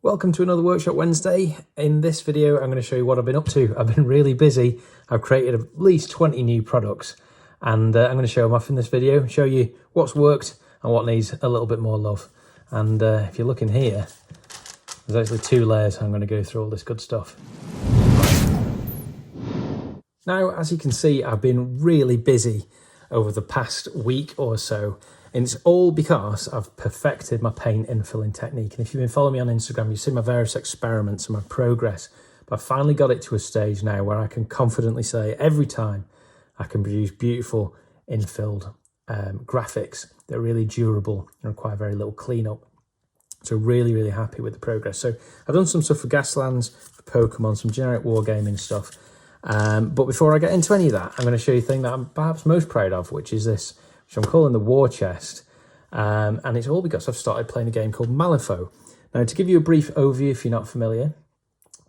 Welcome to another Workshop Wednesday. In this video, I'm going to show you what I've been up to. I've been really busy. I've created at least 20 new products and I'm going to show them off in this video, show you what's worked and what needs a little bit more love. And if you're looking here, there's actually 2 layers. I'm going to go through all this good stuff. Now, as you can see, I've been really busy over the past week or so. And it's all because I've perfected my paint infilling technique. And if you've been following me on Instagram, you've seen my various experiments and my progress. But I've finally got it to a stage now where I can confidently say every time I can produce beautiful infilled graphics that are really durable and require very little cleanup. So really happy with the progress. So I've done some stuff for Gaslands, for Pokemon, some generic wargaming stuff. But before I get into any of that, I'm going to show you the thing that I'm perhaps most proud of, which is this, which I'm calling the War Chest. And it's all because I've started playing a game called Malifaux. Now, to give you a brief overview, if you're not familiar,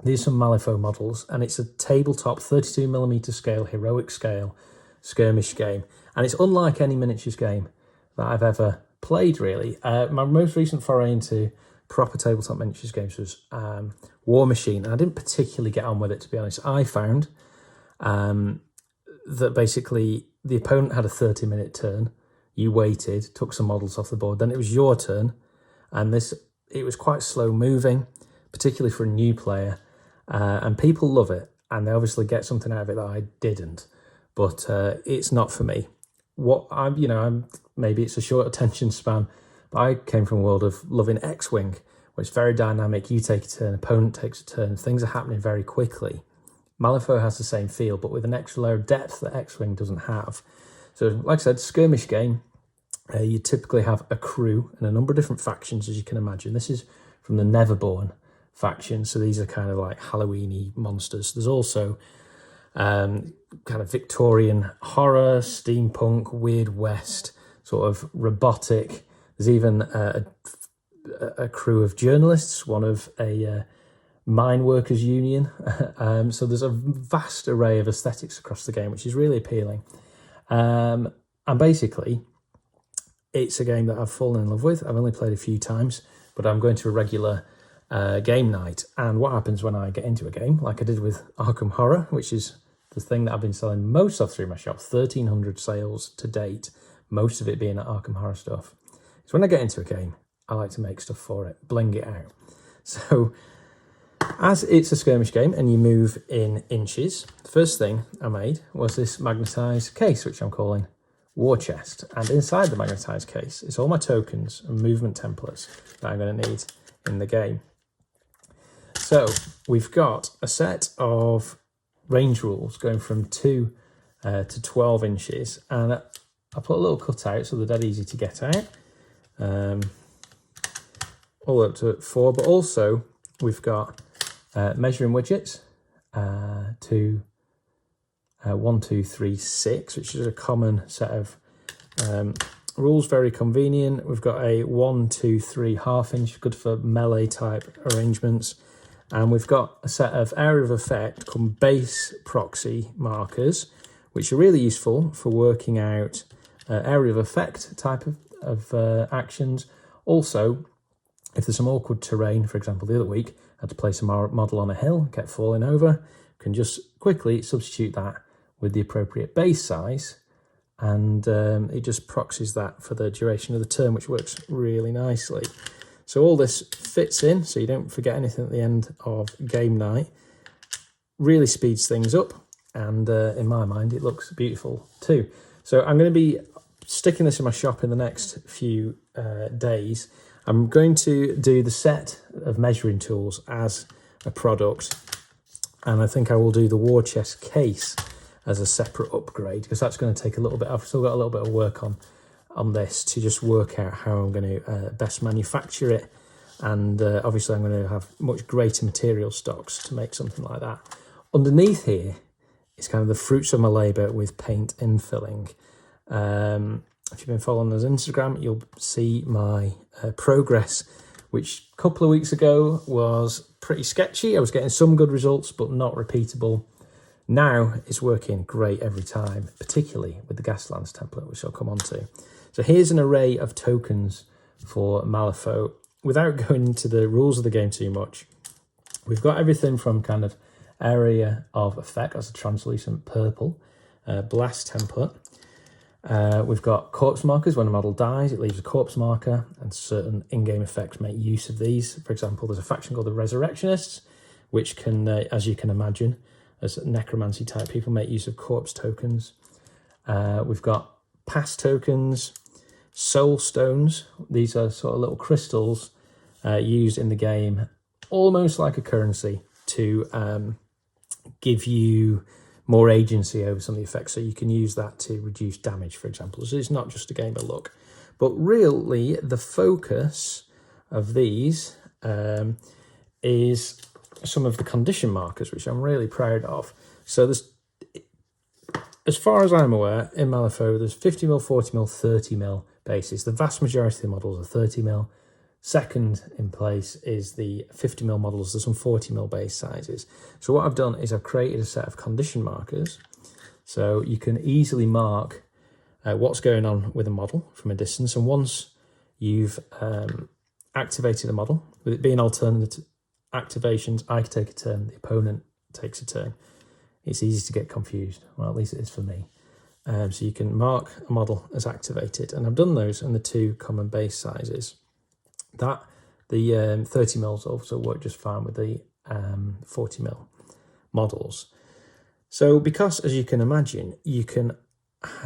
these are some Malifaux models, and it's a tabletop 32mm scale, heroic scale, skirmish game. And it's unlike any miniatures game that I've ever played, really. My most recent foray into proper tabletop miniatures games was War Machine, and I didn't particularly get on with it, to be honest. I found that basically the opponent had a 30-minute turn, you waited, took some models off the board, then it was your turn, and it was quite slow moving, particularly for a new player, and people love it, and they obviously get something out of it that I didn't, but it's not for me. Maybe it's a short attention span, but I came from a world of loving X-Wing, where it's very dynamic, you take a turn, opponent takes a turn, things are happening very quickly. Malifaux has the same feel, but with an extra layer of depth that X-Wing doesn't have. So, like I said, skirmish game, you typically have a crew and a number of different factions, as you can imagine. This is from the Neverborn faction, so these are kind of like Halloween-y monsters. There's also kind of Victorian horror, steampunk, Weird West, sort of robotic. There's even a crew of journalists, one of a mine workers union. So there's a vast array of aesthetics across the game, which is really appealing. And basically, it's a game that I've fallen in love with. I've only played a few times, but I'm going to a regular game night. And what happens when I get into a game, like I did with Arkham Horror, which is the thing that I've been selling most of through my shop, 1,300 sales to date, most of it being at Arkham Horror stuff. So when I get into a game, I like to make stuff for it, bling it out. So as it's a skirmish game and you move in inches, the first thing I made was this magnetised case, which I'm calling War Chest. And inside the magnetised case is all my tokens and movement templates that I'm going to need in the game. So we've got a set of range rules going from 2 to 12 inches. And I put a little cutout so they're dead easy to get out. All up to 4, but also we've got measuring widgets to 1, 2, 3, 6, which is a common set of rules, very convenient. We've got a 1, 2, 3 half inch, good for melee type arrangements. And we've got a set of area of effect called base proxy markers, which are really useful for working out area of effect type of actions. Also, if there's some awkward terrain, for example, the other week, I had to place a model on a hill, kept falling over, can just quickly substitute that with the appropriate base size, and it just proxies that for the duration of the turn, which works really nicely. So all this fits in, so you don't forget anything at the end of game night. Really speeds things up, and in my mind, it looks beautiful too. So I'm going to be sticking this in my shop in the next few days. I'm going to do the set of measuring tools as a product, and I think I will do the War Chest case as a separate upgrade, because that's going to take a little bit. I've still got a little bit of work on this to just work out how I'm going to best manufacture it, and obviously I'm going to have much greater material stocks to make something like that. Underneath here is kind of the fruits of my labour with paint infilling. If you've been following us on Instagram, you'll see my progress, which a couple of weeks ago was pretty sketchy. I was getting some good results, but not repeatable. Now it's working great every time, particularly with the Gaslands template, which I'll come on to. So here's an array of tokens for Malifaux, without going into the rules of the game too much, we've got everything from kind of area of effect, that's a translucent purple, blast template. We've got corpse markers. When a model dies, it leaves a corpse marker, and certain in-game effects make use of these. For example, there's a faction called the Resurrectionists, which can, as you can imagine, as necromancy type people, make use of corpse tokens. We've got pass tokens, soul stones. These are sort of little crystals used in the game, almost like a currency, to give you more agency over some of the effects. So you can use that to reduce damage, for example. So it's not just a game of luck. But really, the focus of these is some of the condition markers, which I'm really proud of. So there's, as far as I'm aware, in Malifaux, there's 50mm, 40mm, 30mm bases. The vast majority of the models are 30mm. Second in place is the 50mm models. There's some 40mm base sizes. So what I've done is I've created a set of condition markers. So you can easily mark what's going on with a model from a distance. And once you've activated a model, with it being alternate activations, I take a turn, the opponent takes a turn. It's easy to get confused. Well, at least it is for me. So you can mark a model as activated. And I've done those in the 2 common base sizes. That the 30mm also work just fine with the 40mm models. So because, as you can imagine, you can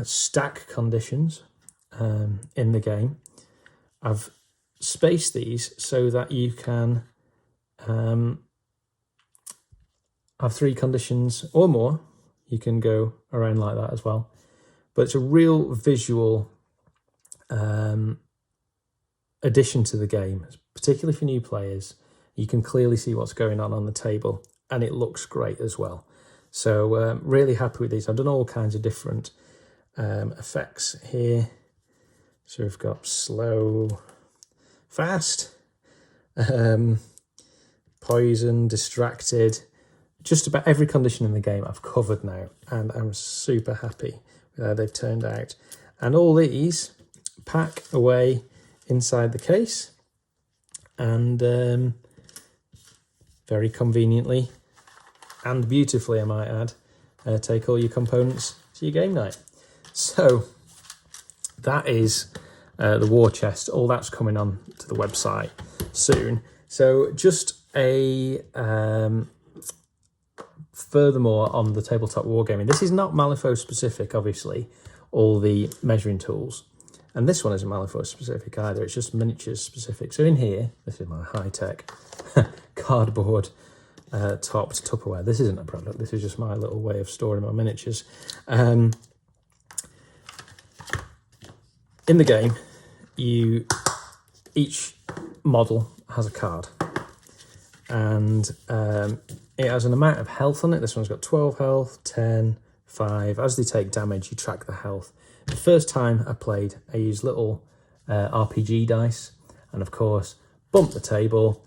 stack conditions in the game, I've spaced these so that you can have 3 conditions or more. You can go around like that as well. But it's a real visual addition to the game, particularly for new players. You can clearly see what's going on the table, and it looks great as well. So really happy with these. I've done all kinds of different effects here. So we've got slow, fast, poison, distracted. Just about every condition in the game I've covered now, and I'm super happy with how they've turned out. And all these pack away inside the case, and very conveniently and beautifully, I might add, take all your components to your game night. So that is the war chest. All that's coming on to the website soon. So just a furthermore on the tabletop wargaming. This is not Malifaux specific, obviously, all the measuring tools. And this one isn't Malifaux specific either, it's just miniatures specific. So in here, this is my high-tech cardboard topped Tupperware. This isn't a product, this is just my little way of storing my miniatures. In the game, each model has a card, and it has an amount of health on it. This one's got 12 health, 10, 5. As they take damage, you track the health. The first time I played, I used little RPG dice, and of course, bumped the table.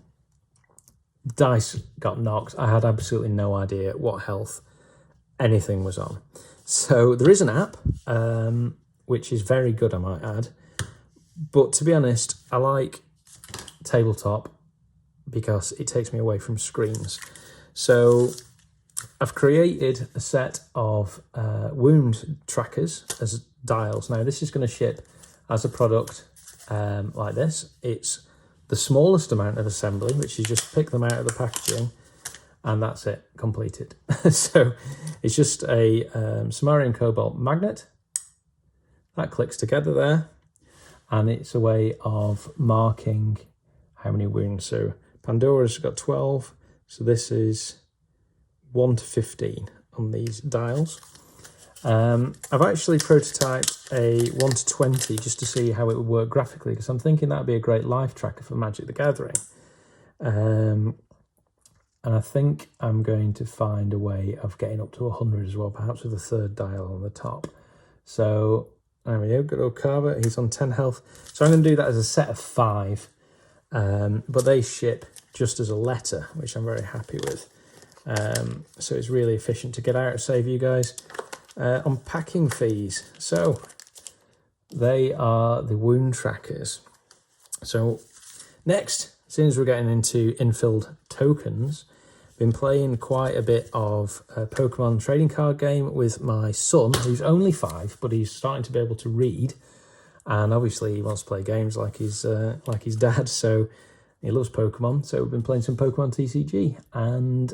Dice got knocked. I had absolutely no idea what health anything was on. So there is an app, which is very good, I might add. But to be honest, I like Tabletop because it takes me away from screens. So I've created a set of wound trackers as dials. Now this is going to ship as a product like this. It's the smallest amount of assembly, which is just pick them out of the packaging, and that's it, completed. So it's just a Samarian Cobalt magnet that clicks together there, and it's a way of marking how many wounds. So Pandora's got 12, so this is 1 to 15 on these dials. I've actually prototyped a 1 to 20 just to see how it would work graphically, because I'm thinking that would be a great life tracker for Magic the Gathering. And I think I'm going to find a way of getting up to 100 as well, perhaps with a third dial on the top. So there we go, good old Carver, he's on 10 health. So I'm going to do that as a set of 5, but they ship just as a letter, which I'm very happy with. So it's really efficient to get out, save you guys on packing fees. So they are the wound trackers. So Next, as soon as we're getting into infilled tokens, been playing quite a bit of a Pokemon trading card game with my son, who's only 5, but he's starting to be able to read, and obviously he wants to play games like his dad, so he loves Pokemon. So we've been playing some Pokemon TCG, and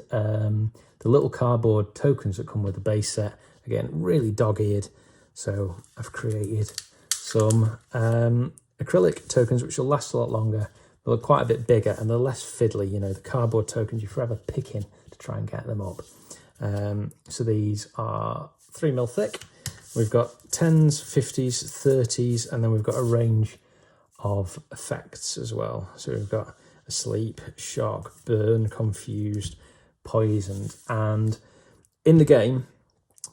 the little cardboard tokens that come with the base set, again, really dog-eared. So I've created some acrylic tokens which will last a lot longer. They're quite a bit bigger and they're less fiddly. You know, the cardboard tokens, you're forever picking to try and get them up. So these are 3mm thick. We've got 10s, 50s, 30s, and then we've got a range of effects as well. So we've got asleep, shock, burn, confused, poisoned. And in the game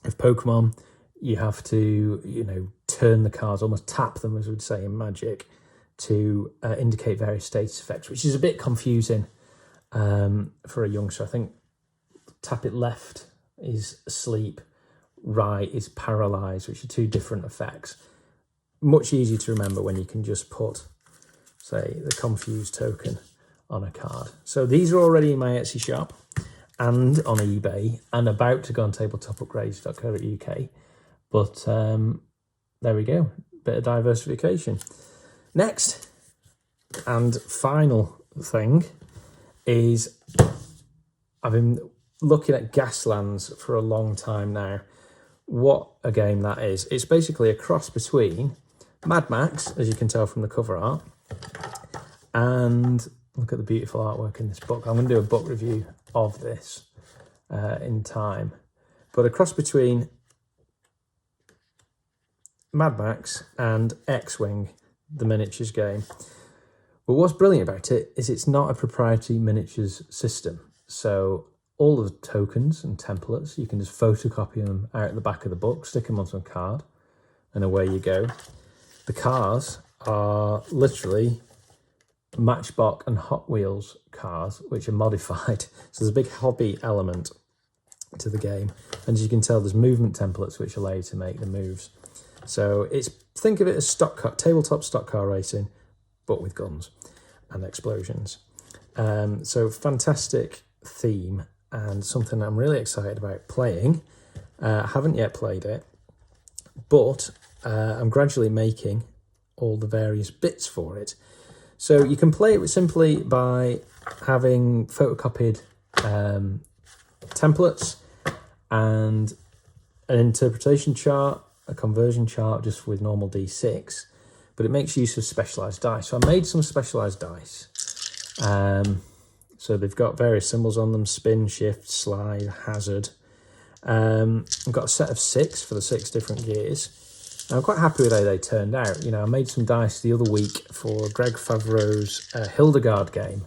of Pokemon, you have to, you know, turn the cards, almost tap them, as we'd say in Magic, to indicate various status effects, which is a bit confusing for a youngster. I think tap it left is asleep, right is paralysed, which are 2 different effects. Much easier to remember when you can just put, say, the confused token on a card. So these are already in my Etsy shop and on eBay and about to go on tabletopupgrades.co.uk. But there we go, bit of diversification. Next and final thing is I've been looking at Gaslands for a long time now. What a game that is. It's basically a cross between Mad Max, as you can tell from the cover art, and look at the beautiful artwork in this book. I'm going to do a book review of this in time. But a cross between Mad Max and X-Wing, the miniatures game. But what's brilliant about it is it's not a proprietary miniatures system. So all of the tokens and templates, you can just photocopy them out the back of the book, stick them on some card, and away you go. The cars are literally Matchbox and Hot Wheels cars, which are modified. So there's a big hobby element to the game. And as you can tell, there's movement templates which allow you to make the moves. So it's, think of it as tabletop stock car racing, but with guns and explosions. So fantastic theme and something I'm really excited about playing. I haven't yet played it, but I'm gradually making all the various bits for it. So you can play it simply by having photocopied templates and an interpretation chart, a conversion chart just with normal D6, but it makes use of specialised dice. So I made some specialised dice. So they've got various symbols on them: spin, shift, slide, hazard. I've got a set of 6 for the 6 different gears. And I'm quite happy with how they turned out. You know, I made some dice the other week for Greg Favreau's Hildegard game,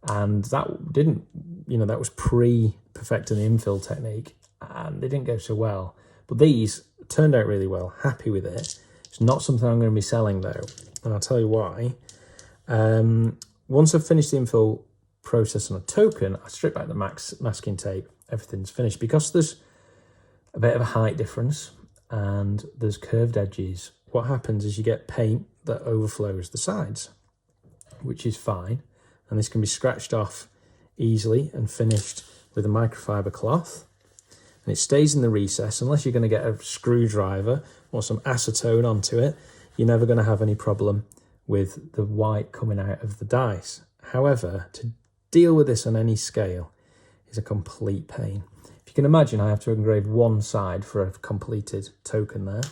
and that didn't, you know, that was pre-perfecting the infill technique, and they didn't go so well. But these turned out really well. Happy with it. It's not something I'm going to be selling though, and I'll tell you why. Once I've finished the infill process on a token, I strip back the masking tape. Everything's finished because there's a bit of a height difference and there's curved edges. What happens is you get paint that overflows the sides, which is fine, and this can be scratched off easily and finished with a microfiber cloth, and it stays in the recess. Unless you're going to get a screwdriver or some acetone onto it, you're never going to have any problem with the white coming out of the dice. However, to deal with this on any scale is a complete pain. If you can imagine, I have to engrave one side for a completed token there.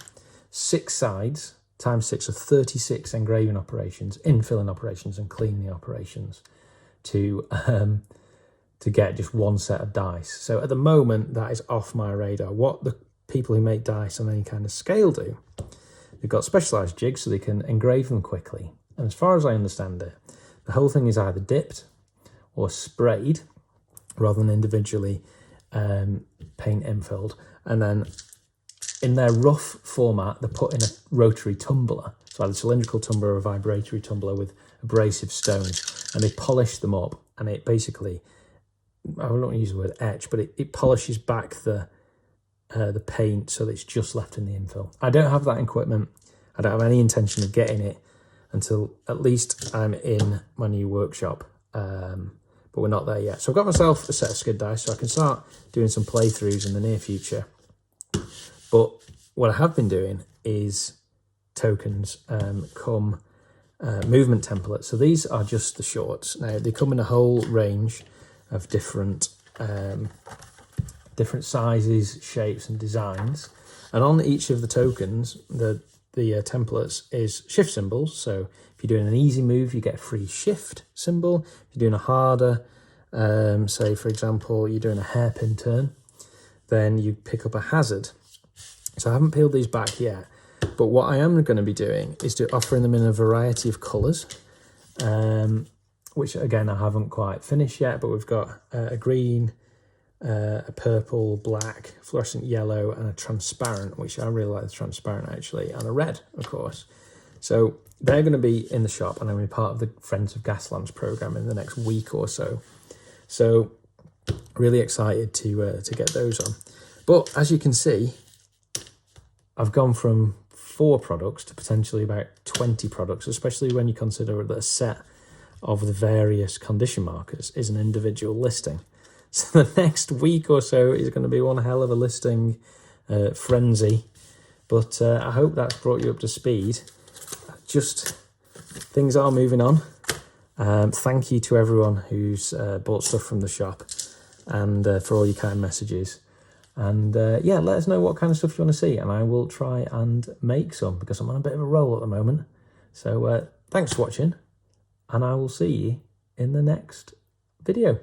6 sides times 6 are 36 engraving operations, infilling operations and cleaning operations to get just one set of dice. So at the moment, that is off my radar. What the people who make dice on any kind of scale do, they've got specialised jigs so they can engrave them quickly. And as far as I understand it, the whole thing is either dipped or sprayed rather than individually paint infilled. And then in their rough format, they're put in a rotary tumbler. So either a cylindrical tumbler or a vibratory tumbler with abrasive stones. And they polish them up. And it basically, I don't want to use the word etch, but it polishes back the paint so that it's just left in the infill. I don't have that equipment. I don't have any intention of getting it. until at least I'm in my new workshop. But we're not there yet. So I've got myself a set of skid dice so I can start doing some playthroughs in the near future. But what I have been doing is tokens come movement templates. So these are just the shorts. Now they come in a whole range of different sizes, shapes and designs. And on each of the tokens, the templates is shift symbols. So if you're doing an easy move, you get a free shift symbol. If you're doing a harder, say for example, you're doing a hairpin turn, then you pick up a hazard. So I haven't peeled these back yet, but what I am going to be doing is offering them in a variety of colours, which again I haven't quite finished yet, but we've got a green, a purple, black, fluorescent yellow, and a transparent, which I really like the transparent actually, and a red, of course. So they're going to be in the shop, and I'm going to be part of the Friends of Gaslands program in the next week or so. So really excited to get those on. But as you can see, I've gone from 4 products to potentially about 20 products, especially when you consider that a set of the various condition markers is an individual listing. So the next week or so is going to be one hell of a listing frenzy. But I hope that's brought you up to speed. Just things are moving on. Thank you to everyone who's bought stuff from the shop, and for all your kind messages. And yeah, let us know what kind of stuff you want to see, and I will try and make some, because I'm on a bit of a roll at the moment. So thanks for watching, and I will see you in the next video.